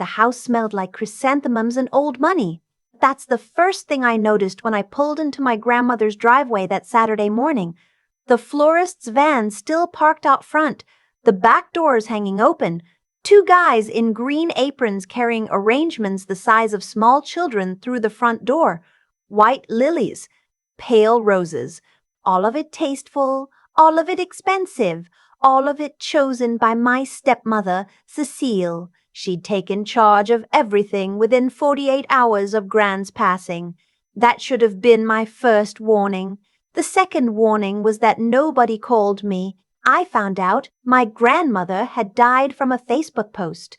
The house smelled like chrysanthemums and old money. That's the first thing I noticed when I pulled into my grandmother's driveway that Saturday morning. The florist's van still parked out front, the back doors hanging open, two guys in green aprons carrying arrangements the size of small children through the front door, white lilies, pale roses, all of it tasteful, all of it expensive, all of it chosen by my stepmother, Cecile. She'd taken charge of everything within 48 hours of Gran's passing. That should have been my first warning. The second warning was that nobody called me. I found out my grandmother had died from a Facebook post.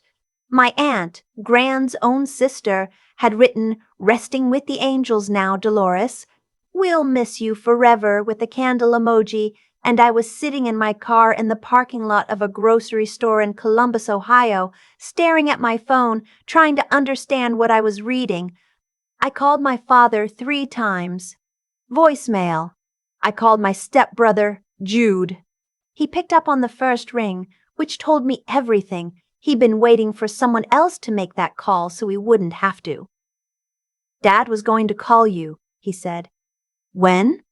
My aunt, Gran's own sister, had written, "Resting with the angels now, Dolores. We'll miss you forever," with a candle emoji, and I was sitting in my car in the parking lot of a grocery store in Columbus, Ohio, staring at my phone, trying to understand what I was reading. I called my father 3 times. Voicemail. I called my stepbrother, Jude. He picked up on the first ring, which told me everything. He'd been waiting for someone else to make that call so he wouldn't have to. "Dad was going to call you," he said. "When?"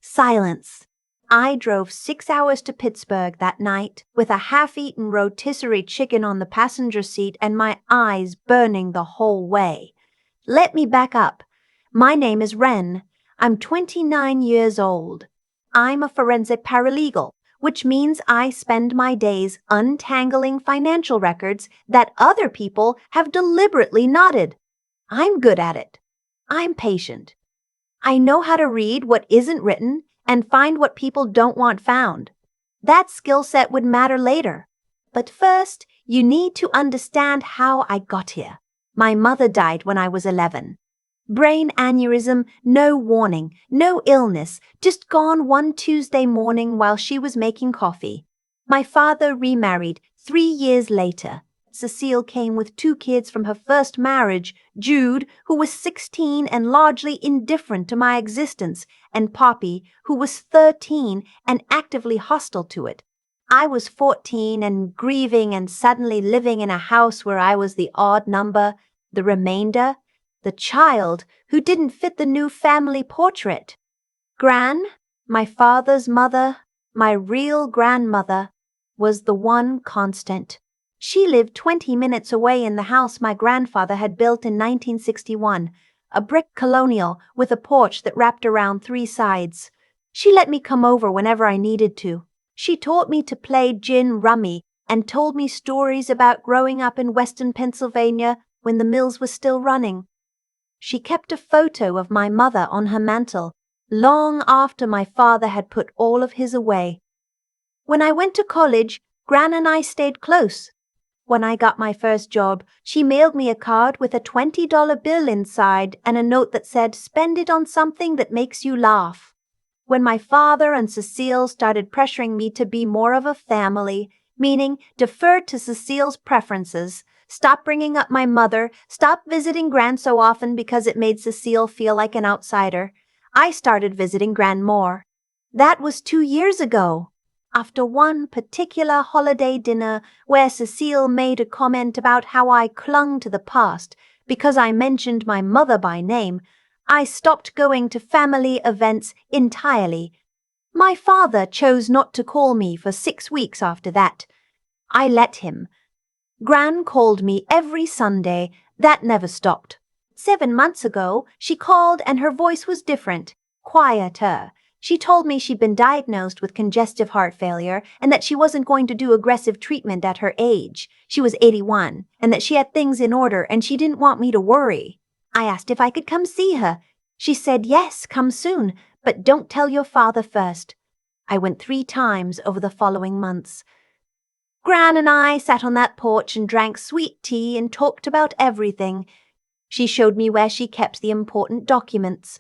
Silence. I drove 6 hours to Pittsburgh that night with a half-eaten rotisserie chicken on the passenger seat and my eyes burning the whole way. Let me back up. My name is Wren. I'm 29 years old. I'm a forensic paralegal, which means I spend my days untangling financial records that other people have deliberately knotted. I'm good at it. I'm patient. I know how to read what isn't written and find what people don't want found. That skill set would matter later. But first, you need to understand how I got here. My mother died when I was 11. Brain aneurysm, no warning, no illness, just gone one Tuesday morning while she was making coffee. My father remarried 3 years later. Cecile came with 2 kids from her first marriage, Jude, who was 16 and largely indifferent to my existence, and Poppy, who was 13 and actively hostile to it. I was 14 and grieving and suddenly living in a house where I was the odd number, the remainder, the child who didn't fit the new family portrait. Gran, my father's mother, my real grandmother, was the one constant. She lived 20 minutes away in the house my grandfather had built in 1961, a brick colonial with a porch that wrapped around 3 sides. She let me come over whenever I needed to. She taught me to play gin rummy and told me stories about growing up in western Pennsylvania when the mills were still running. She kept a photo of my mother on her mantel, long after my father had put all of his away. When I went to college, Gran and I stayed close. When I got my first job, she mailed me a card with a $20 bill inside and a note that said, "Spend it on something that makes you laugh." When my father and Cecile started pressuring me to be more of a family, meaning defer to Cecile's preferences, stop bringing up my mother, stop visiting Gran so often because it made Cecile feel like an outsider, I started visiting Gran more. That was 2 years ago. After one particular holiday dinner where Cecile made a comment about how I clung to the past because I mentioned my mother by name, I stopped going to family events entirely. My father chose not to call me for 6 weeks after that. I let him. Gran called me every Sunday. That never stopped. 7 months ago, she called and her voice was different, quieter. She told me she'd been diagnosed with congestive heart failure and that she wasn't going to do aggressive treatment at her age. She was 81, and that she had things in order and she didn't want me to worry. I asked if I could come see her. She said, "Yes, come soon, but don't tell your father first." I went 3 times over the following months. Gran and I sat on that porch and drank sweet tea and talked about everything. She showed me where she kept the important documents.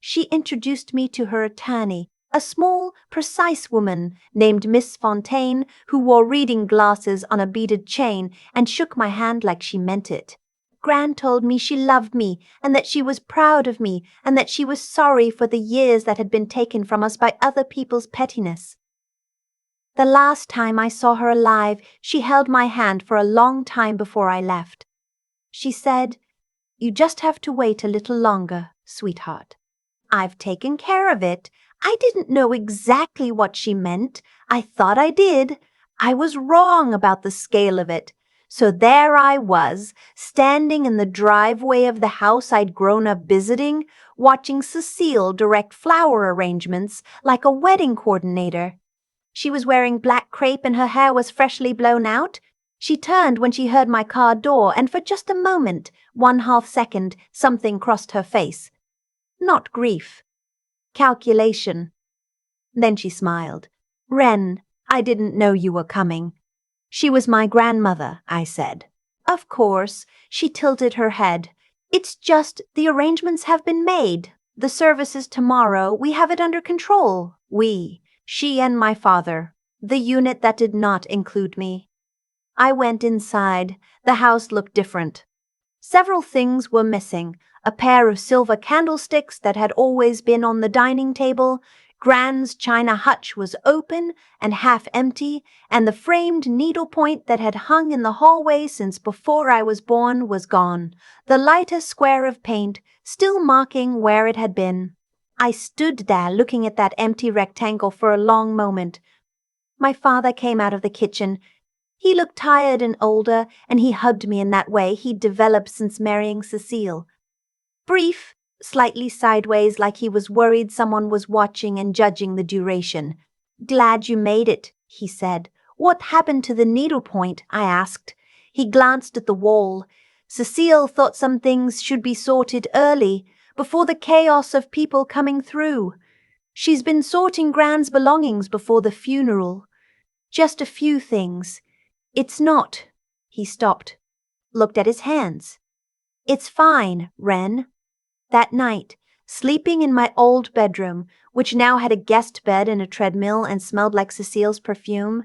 She introduced me to her attorney, a small, precise woman named Miss Fontaine who wore reading glasses on a beaded chain and shook my hand like she meant it. Gran told me she loved me and that she was proud of me and that she was sorry for the years that had been taken from us by other people's pettiness. The last time I saw her alive, she held my hand for a long time before I left. She said, "You just have to wait a little longer, sweetheart." I've taken care of it. I didn't know exactly what she meant. I thought I did. I was wrong about the scale of it. So there I was, standing in the driveway of the house I'd grown up visiting, watching Cecile direct flower arrangements like a wedding coordinator. She was wearing black crepe and her hair was freshly blown out. She turned when she heard my car door, and for just a moment, 1/2 second, something crossed her face. Not grief. Calculation. Then she smiled. "Wren, I didn't know you were coming." "She was my grandmother," I said. "Of course." She tilted her head. "It's just the arrangements have been made. The service is tomorrow. We have it under control. She and my father. The unit that did not include me." I went inside. The house looked different. Several things were missing. A pair of silver candlesticks that had always been on the dining table. Gran's china hutch was open and half empty, and the framed needlepoint that had hung in the hallway since before I was born was gone, the lightest square of paint still marking where it had been. I stood there looking at that empty rectangle for a long moment. My father came out of the kitchen. He looked tired and older, and he hugged me in that way he'd developed since marrying Cecile. Brief, slightly sideways, like he was worried someone was watching and judging the duration. "Glad you made it," he said. "What happened to the needlepoint?" I asked. He glanced at the wall. "Cecile thought some things should be sorted early, before the chaos of people coming through. She's been sorting Gran's belongings before the funeral. Just a few things. It's not." He stopped, looked at his hands. "It's fine, Wren." That night, sleeping in my old bedroom, which now had a guest bed and a treadmill and smelled like Cecile's perfume,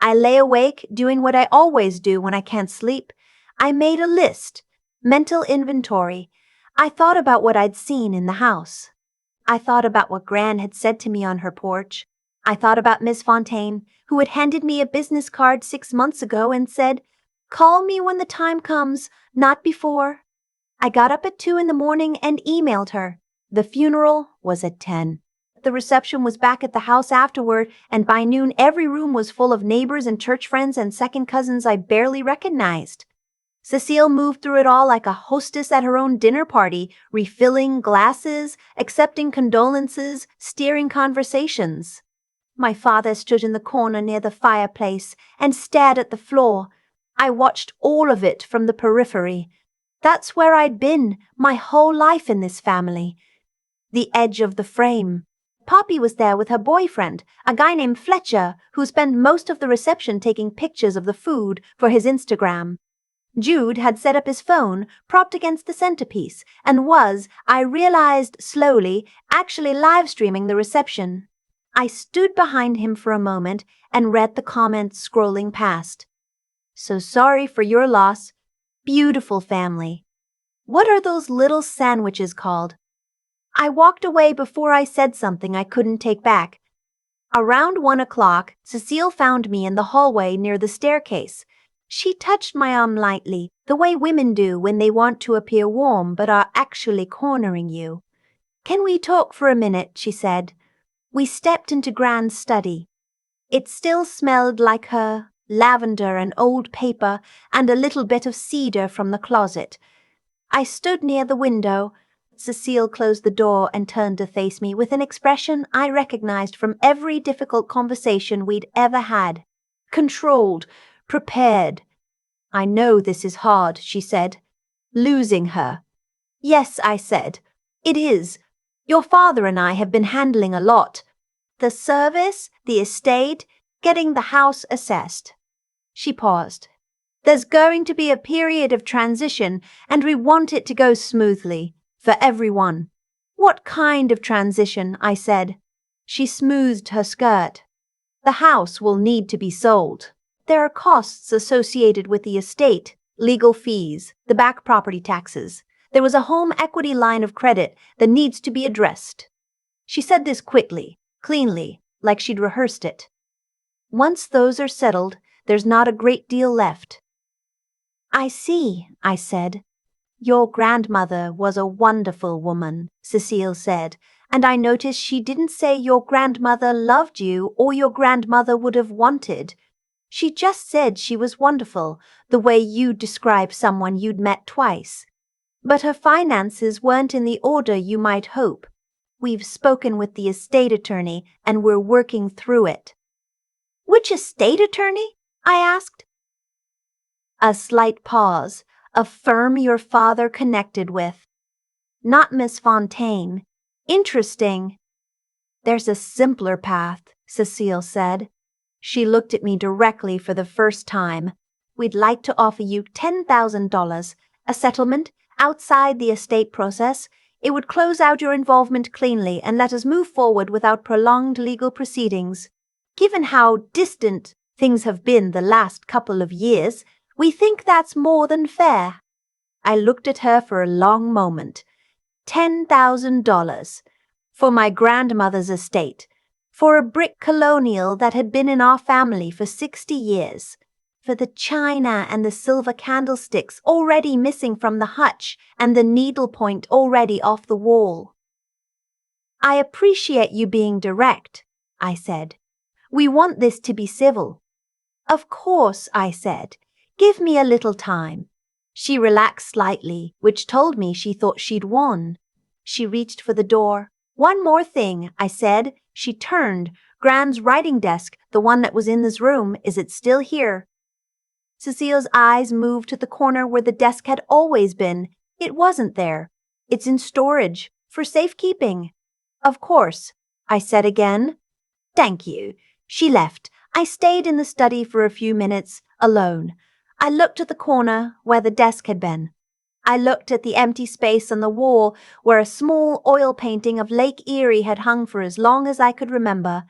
I lay awake doing what I always do when I can't sleep. I made a list, mental inventory. I thought about what I'd seen in the house. I thought about what Gran had said to me on her porch. I thought about Miss Fontaine, who had handed me a business card 6 months ago and said, "Call me when the time comes, not before." I got up at 2 in the morning and emailed her. The funeral was at 10. The reception was back at the house afterward, and by noon every room was full of neighbors and church friends and second cousins I barely recognized. Cecile moved through it all like a hostess at her own dinner party, refilling glasses, accepting condolences, steering conversations. My father stood in the corner near the fireplace and stared at the floor. I watched all of it from the periphery. That's where I'd been my whole life in this family. The edge of the frame. Poppy was there with her boyfriend, a guy named Fletcher, who spent most of the reception taking pictures of the food for his Instagram. Jude had set up his phone, propped against the centerpiece, and was, I realized slowly, actually live-streaming the reception. I stood behind him for a moment and read the comments scrolling past. "So sorry for your loss. Beautiful family. What are those little sandwiches called?" I walked away before I said something I couldn't take back. Around 1 o'clock, Cecile found me in the hallway near the staircase. She touched my arm lightly, the way women do when they want to appear warm but are actually cornering you. "Can we talk for a minute?" she said. We stepped into Gran's study. It still smelled like her, lavender and old paper and a little bit of cedar from the closet. I stood near the window. Cecile closed the door and turned to face me with an expression I recognized from every difficult conversation we'd ever had. Controlled, prepared. "I know this is hard," she said. "Losing her." "Yes," I said. "It is. Your father and I have been handling a lot. The service, the estate, getting the house assessed." She paused. "There's going to be a period of transition, and we want it to go smoothly, for everyone." "What kind of transition?" I said. She smoothed her skirt. "The house will need to be sold. There are costs associated with the estate, legal fees, the back property taxes. There was a home equity line of credit that needs to be addressed." She said this quickly, cleanly, like she'd rehearsed it. "Once those are settled, there's not a great deal left." "I see," I said. Your grandmother was a wonderful woman, Cecile said, and I noticed she didn't say your grandmother loved you or your grandmother would have wanted. She just said she was wonderful, the way you'd describe someone you'd met twice. But her finances weren't in the order you might hope. We've spoken with the estate attorney and we're working through it. Which estate attorney? I asked. A slight pause. A firm your father connected with. Not Miss Fontaine. Interesting. There's a simpler path, Cecile said. She looked at me directly for the first time. We'd like to offer you $10,000, a settlement outside the estate process. It would close out your involvement cleanly and let us move forward without prolonged legal proceedings. Given how distant things have been the last couple of years, we think that's more than fair. I looked at her for a long moment. $10,000 for my grandmother's estate, for a brick colonial that had been in our family for 60 years, for the china and the silver candlesticks already missing from the hutch and the needlepoint already off the wall. I appreciate you being direct, I said. We want this to be civil. Of course, I said. Give me a little time. She relaxed slightly, which told me she thought she'd won. She reached for the door. One more thing, I said. She turned. Gran's writing desk, the one that was in this room, is it still here? Cecile's eyes moved to the corner where the desk had always been. It wasn't there. It's in storage, for safekeeping. Of course, I said again. Thank you. She left. I stayed in the study for a few minutes, alone. I looked at the corner where the desk had been. I looked at the empty space on the wall where a small oil painting of Lake Erie had hung for as long as I could remember.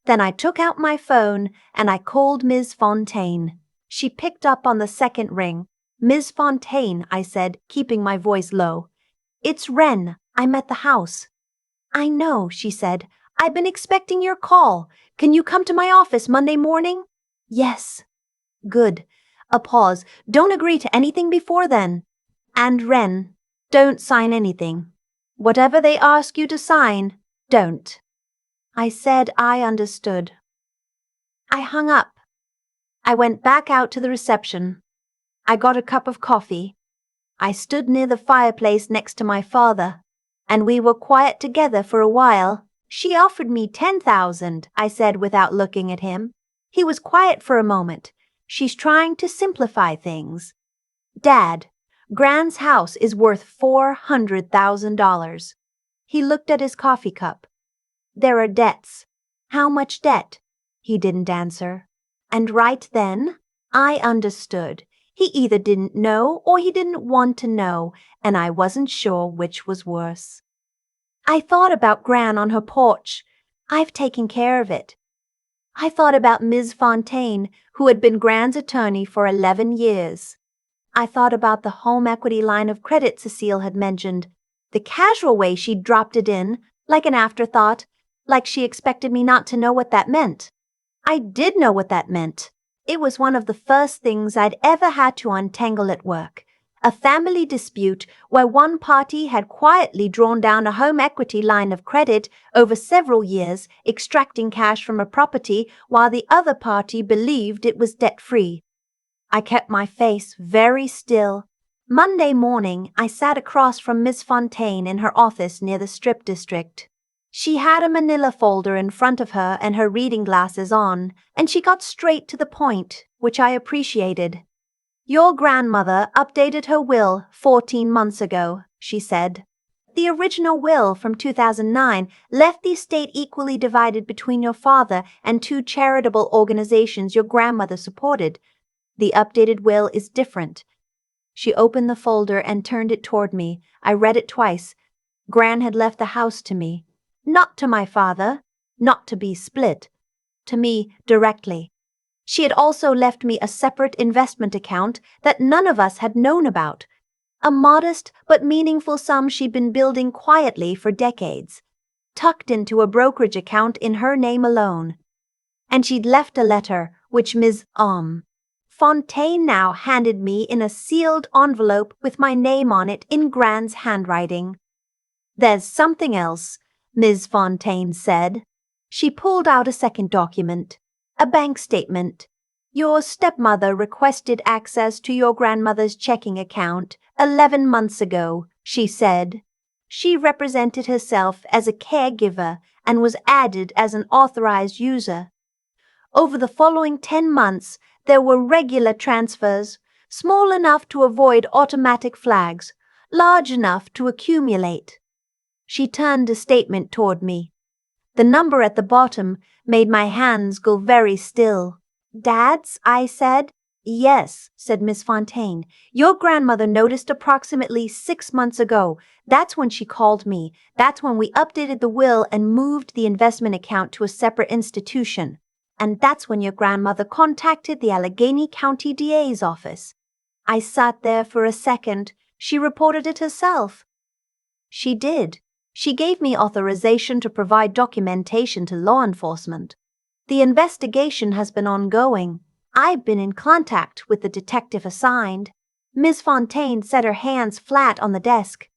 Then I took out my phone and I called Ms. Fontaine. She picked up on the second ring. Ms. Fontaine, I said, keeping my voice low. It's Wren. I'm at the house. I know, she said. I've been expecting your call. Can you come to my office Monday morning? Yes. Good. A pause. Don't agree to anything before then. And Wren, don't sign anything. Whatever they ask you to sign, don't. I said I understood. I hung up. I went back out to the reception. I got a cup of coffee. I stood near the fireplace next to my father, and we were quiet together for a while. She offered me $10,000, I said without looking at him. He was quiet for a moment. She's trying to simplify things. Dad, Gran's house is worth $400,000. He looked at his coffee cup. There are debts. How much debt? He didn't answer. And right then, I understood. He either didn't know or he didn't want to know, and I wasn't sure which was worse. I thought about Gran on her porch. I've taken care of it. I thought about Ms. Fontaine, who had been Gran's attorney for 11 years. I thought about the home equity line of credit Cecile had mentioned, the casual way she'd dropped it in, like an afterthought, like she expected me not to know what that meant. I did know what that meant. It was one of the first things I'd ever had to untangle at work. A family dispute where one party had quietly drawn down a home equity line of credit over several years, extracting cash from a property while the other party believed it was debt-free. I kept my face very still. Monday morning, I sat across from Miss Fontaine in her office near the Strip District. She had a manila folder in front of her and her reading glasses on, and she got straight to the point, which I appreciated. Your grandmother updated her will 14 months ago, she said. The original will from 2009 left the estate equally divided between your father and two charitable organizations your grandmother supported. The updated will is different. She opened the folder and turned it toward me. I read it twice. Gran had left the house to me. Not to my father, not to be split. To me directly. She had also left me a separate investment account that none of us had known about. A modest but meaningful sum she'd been building quietly for decades, tucked into a brokerage account in her name alone. And she'd left a letter, which Ms. Fontaine now handed me in a sealed envelope with my name on it in Gran's handwriting. "There's something else," Ms. Fontaine said. She pulled out a second document, a bank statement. "Your stepmother requested access to your grandmother's checking account 11 months ago," she said. She represented herself as a caregiver and was added as an authorized user. Over the following 10 months, there were regular transfers, small enough to avoid automatic flags, large enough to accumulate. She turned a statement toward me. The number at the bottom made my hands go very still. "Dad's?" I said. "Yes," said Miss Fontaine. "Your grandmother noticed approximately 6 months ago. That's when she called me. That's when we updated the will and moved the investment account to a separate institution. And that's when your grandmother contacted the Allegheny County DA's office." I sat there for a second. She reported it herself. She did. She gave me authorization to provide documentation to law enforcement. The investigation has been ongoing. I've been in contact with the detective assigned. Miss Fontaine set her hands flat on the desk.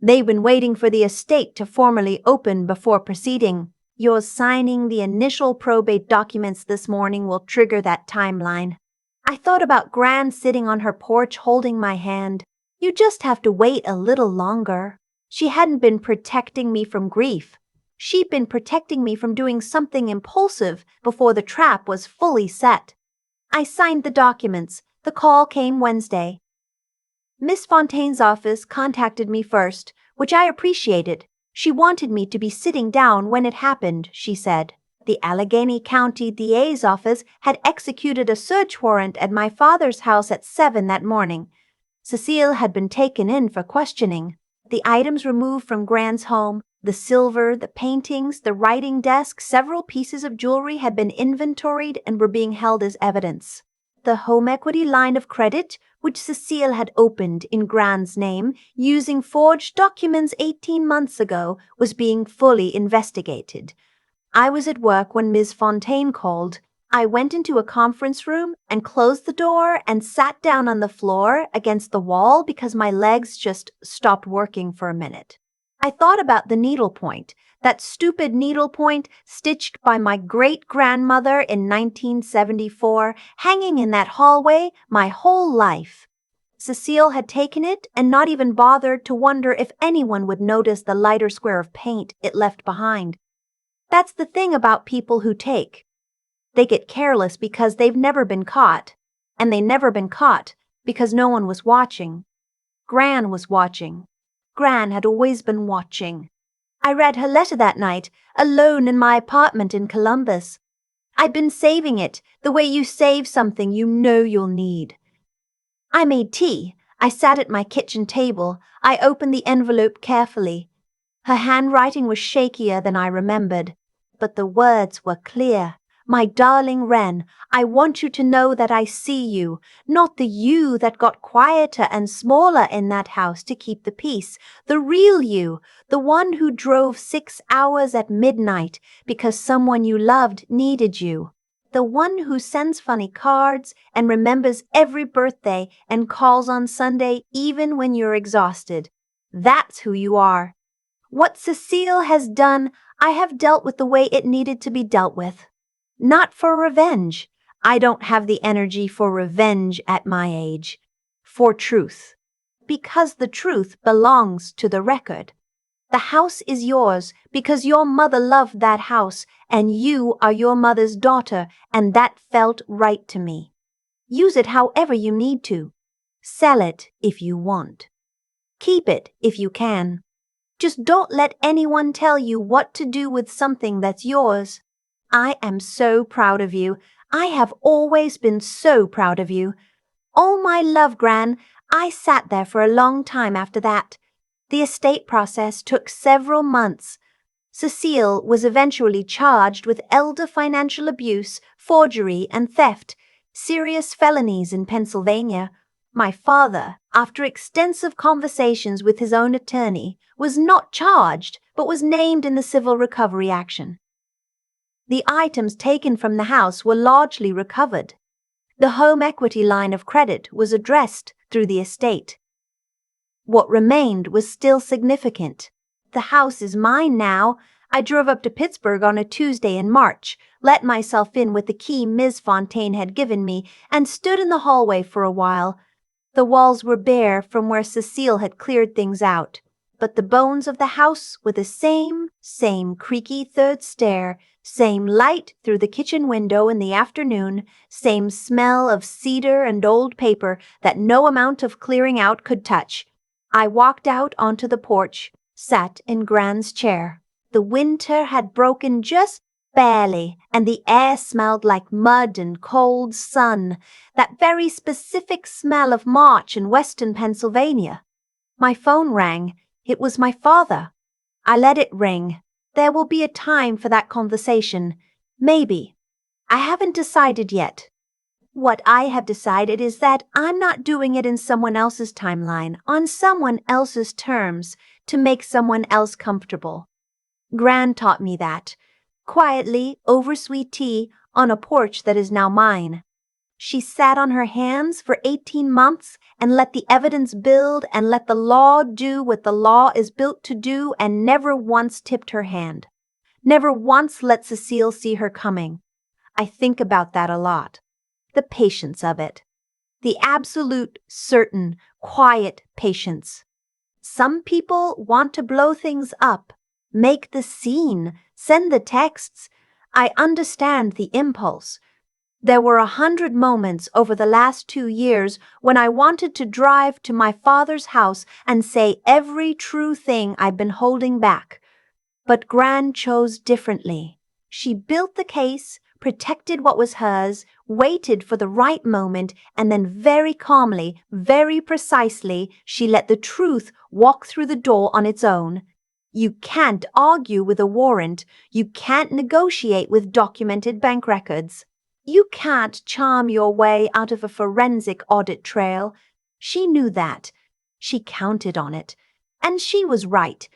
"They've been waiting for the estate to formally open before proceeding. Your signing the initial probate documents this morning will trigger that timeline." I thought about Gran sitting on her porch holding my hand. "You just have to wait a little longer." She hadn't been protecting me from grief. She'd been protecting me from doing something impulsive before the trap was fully set. I signed the documents. The call came Wednesday. Miss Fontaine's office contacted me first, which I appreciated. She wanted me to be sitting down when it happened, she said. The Allegheny County DA's office had executed a search warrant at my father's house at 7 that morning. Cecile had been taken in for questioning. The items removed from Gran's home, the silver, the paintings, the writing desk, several pieces of jewelry had been inventoried and were being held as evidence. The home equity line of credit, which Cecile had opened in Gran's name using forged documents 18 months ago, was being fully investigated. I was at work when Ms. Fontaine called. I went into a conference room and closed the door and sat down on the floor against the wall because my legs just stopped working for a minute. I thought about the needlepoint, that stupid needlepoint stitched by my great-grandmother in 1974, hanging in that hallway my whole life. Cecile had taken it and not even bothered to wonder if anyone would notice the lighter square of paint it left behind. That's the thing about people who take. They get careless because they've never been caught, and they've never been caught because no one was watching. Gran was watching. Gran had always been watching. I read her letter that night, alone in my apartment in Columbus. I'd been saving it, the way you save something you know you'll need. I made tea. I sat at my kitchen table. I opened the envelope carefully. Her handwriting was shakier than I remembered, but the words were clear. "My darling Wren, I want you to know that I see you, not the you that got quieter and smaller in that house to keep the peace, the real you, the one who drove 6 hours at midnight because someone you loved needed you, the one who sends funny cards and remembers every birthday and calls on Sunday even when you're exhausted. That's who you are. What Cecile has done, I have dealt with the way it needed to be dealt with. Not for revenge. I don't have the energy for revenge at my age. For truth. Because the truth belongs to the record. The house is yours because your mother loved that house, and you are your mother's daughter, and that felt right to me. Use it however you need to. Sell it if you want. Keep it if you can. Just don't let anyone tell you what to do with something that's yours. I am so proud of you. I have always been so proud of you. All my love, Gran. I sat there for a long time after that. The estate process took several months. Cecile was eventually charged with elder financial abuse, forgery, and theft, serious felonies in Pennsylvania. My father, after extensive conversations with his own attorney, was not charged, but was named in the civil recovery action. The items taken from the house were largely recovered. The home equity line of credit was addressed through the estate. What remained was still significant. The house is mine now. I drove up to Pittsburgh on a Tuesday in March, let myself in with the key Ms. Fontaine had given me, and stood in the hallway for a while. The walls were bare from where Cecile had cleared things out, but the bones of the house were the same creaky third stair, same light through the kitchen window in the afternoon, same smell of cedar and old paper that no amount of clearing out could touch. I walked out onto the porch, sat in Gran's chair. The winter had broken just barely, and the air smelled like mud and cold sun, that very specific smell of March in western Pennsylvania. My phone rang. It was my father. I let it ring. There will be a time for that conversation. Maybe. I haven't decided yet. What I have decided is that I'm not doing it in someone else's timeline, on someone else's terms, to make someone else comfortable. Gran taught me that, quietly, over sweet tea, on a porch that is now mine. She sat on her hands for 18 months and let the evidence build and let the law do what the law is built to do, and never once tipped her hand. Never once let Cecile see her coming. I think about that a lot. The patience of it. The absolute, certain, quiet patience. Some people want to blow things up, make the scene, send the texts. I understand the impulse. There were 100 moments over the last 2 years when I wanted to drive to my father's house and say every true thing I'd been holding back. But Gran chose differently. She built the case, protected what was hers, waited for the right moment, and then very calmly, very precisely, she let the truth walk through the door on its own. You can't argue with a warrant. You can't negotiate with documented bank records. You can't charm your way out of a forensic audit trail. She knew that. She counted on it. And she was right.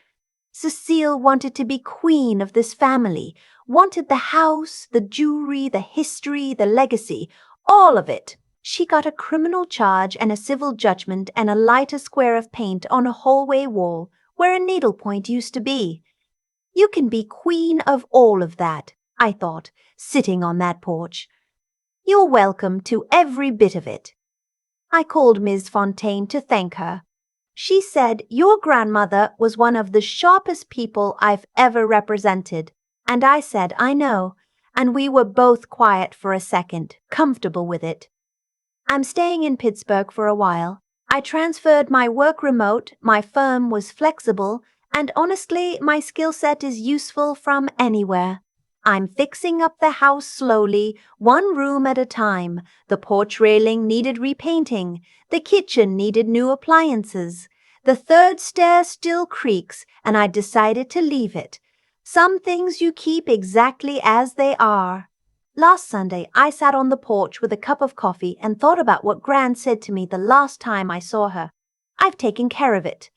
Cecile wanted to be queen of this family, wanted the house, the jewelry, the history, the legacy, all of it. She got a criminal charge and a civil judgment and a lighter square of paint on a hallway wall where a needlepoint used to be. You can be queen of all of that, I thought, sitting on that porch. You're welcome to every bit of it. I called Ms. Fontaine to thank her. She said your grandmother was one of the sharpest people I've ever represented. And I said, I know. And we were both quiet for a second, comfortable with it. I'm staying in Pittsburgh for a while. I transferred my work remote, my firm was flexible, and honestly, my skill set is useful from anywhere. I'm fixing up the house slowly, one room at a time. The porch railing needed repainting. The kitchen needed new appliances. The third stair still creaks, and I decided to leave it. Some things you keep exactly as they are. Last Sunday, I sat on the porch with a cup of coffee and thought about what Gran said to me the last time I saw her. I've taken care of it.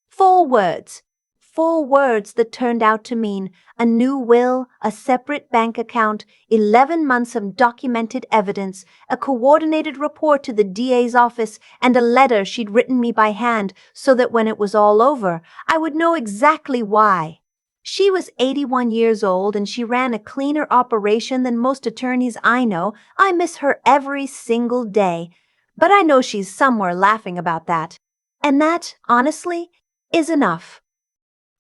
4 words. 4 words that turned out to mean a new will, a separate bank account, 11 months of documented evidence, a coordinated report to the DA's office, and a letter she'd written me by hand so that when it was all over, I would know exactly why. She was 81 years old and she ran a cleaner operation than most attorneys I know. I miss her every single day. But I know she's somewhere laughing about that. And that, honestly, is enough.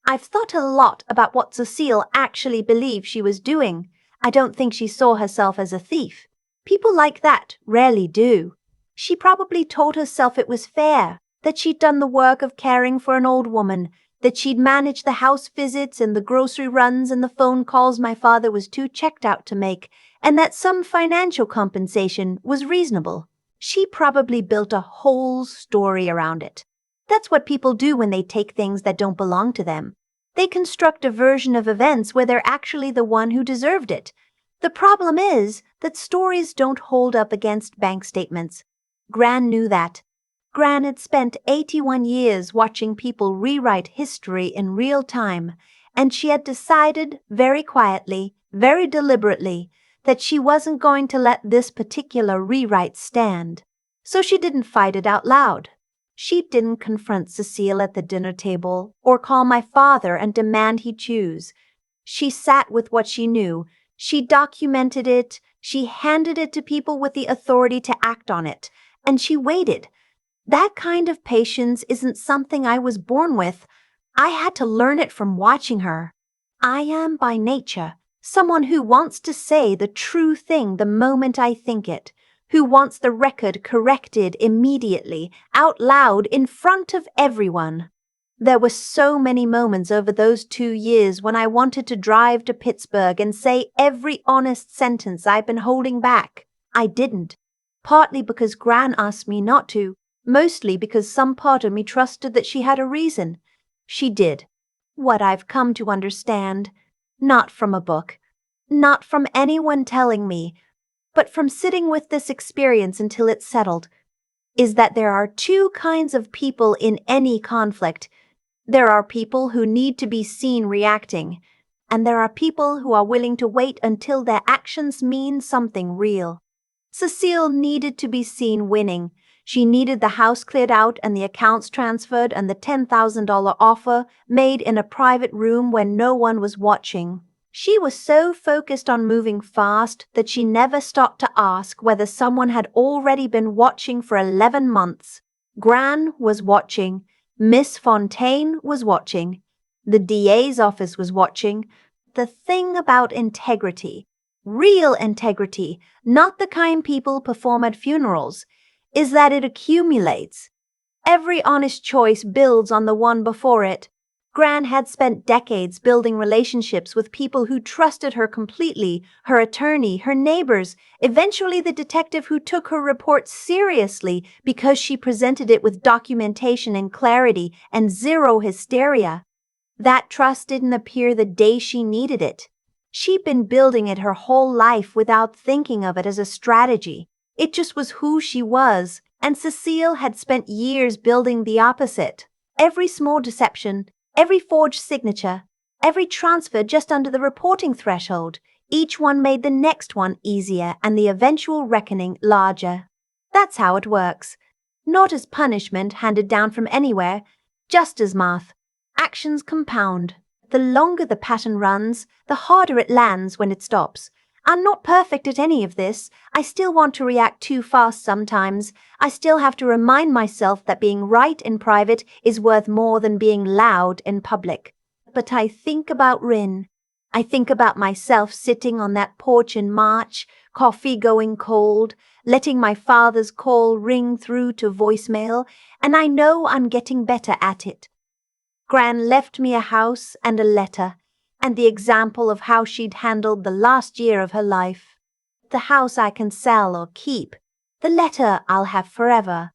I've thought a lot about what Cecile actually believed she was doing. I don't think she saw herself as a thief. People like that rarely do. She probably told herself it was fair, that she'd done the work of caring for an old woman, that she'd managed the house visits and the grocery runs and the phone calls my father was too checked out to make, and that some financial compensation was reasonable. She probably built a whole story around it. That's what people do when they take things that don't belong to them. They construct a version of events where they're actually the one who deserved it. The problem is that stories don't hold up against bank statements. Gran knew that. Gran had spent 81 years watching people rewrite history in real time, and she had decided very quietly, very deliberately, that she wasn't going to let this particular rewrite stand. So she didn't fight it out loud. She didn't confront Cecile at the dinner table or call my father and demand he choose. She sat with what she knew. She documented it. She handed it to people with the authority to act on it. And she waited. That kind of patience isn't something I was born with. I had to learn it from watching her. I am, by nature, someone who wants to say the true thing the moment I think it, who wants the record corrected immediately, out loud, in front of everyone. There were so many moments over those 2 years when I wanted to drive to Pittsburgh and say every honest sentence I've been holding back. I didn't, partly because Gran asked me not to, mostly because some part of me trusted that she had a reason. She did. What I've come to understand, not from a book, not from anyone telling me, but from sitting with this experience until it's settled, is that there are 2 kinds of people in any conflict. There are people who need to be seen reacting, and there are people who are willing to wait until their actions mean something real. Cecile needed to be seen winning. She needed the house cleared out and the accounts transferred and the $10,000 offer made in a private room when no one was watching. She was so focused on moving fast that she never stopped to ask whether someone had already been watching for 11 months. Gran was watching. Miss Fontaine was watching. The DA's office was watching. The thing about integrity, real integrity, not the kind people perform at funerals, is that it accumulates. Every honest choice builds on the one before it. Gran had spent decades building relationships with people who trusted her completely, her attorney, her neighbors, eventually the detective who took her report seriously because she presented it with documentation and clarity and zero hysteria. That trust didn't appear the day she needed it. She'd been building it her whole life without thinking of it as a strategy. It just was who she was, and Cecile had spent years building the opposite. Every small deception, every forged signature, every transfer just under the reporting threshold, each one made the next one easier and the eventual reckoning larger. That's how it works. Not as punishment handed down from anywhere, just as math. Actions compound. The longer the pattern runs, the harder it lands when it stops. I'm not perfect at any of this. I still want to react too fast sometimes. I still have to remind myself that being right in private is worth more than being loud in public. But I think about Rin. I think about myself sitting on that porch in March, coffee going cold, letting my father's call ring through to voicemail, and I know I'm getting better at it. Gran left me a house and a letter, and the example of how she'd handled the last year of her life. The house I can sell or keep. The letter I'll have forever.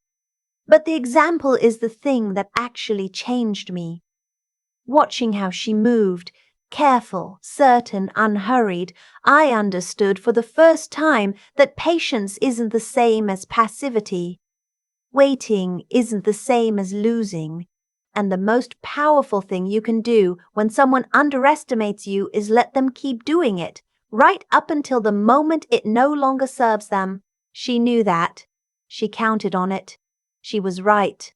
But the example is the thing that actually changed me. Watching how she moved, careful, certain, unhurried, I understood for the first time that patience isn't the same as passivity. Waiting isn't the same as losing. And the most powerful thing you can do when someone underestimates you is let them keep doing it, right up until the moment it no longer serves them. She knew that. She counted on it. She was right.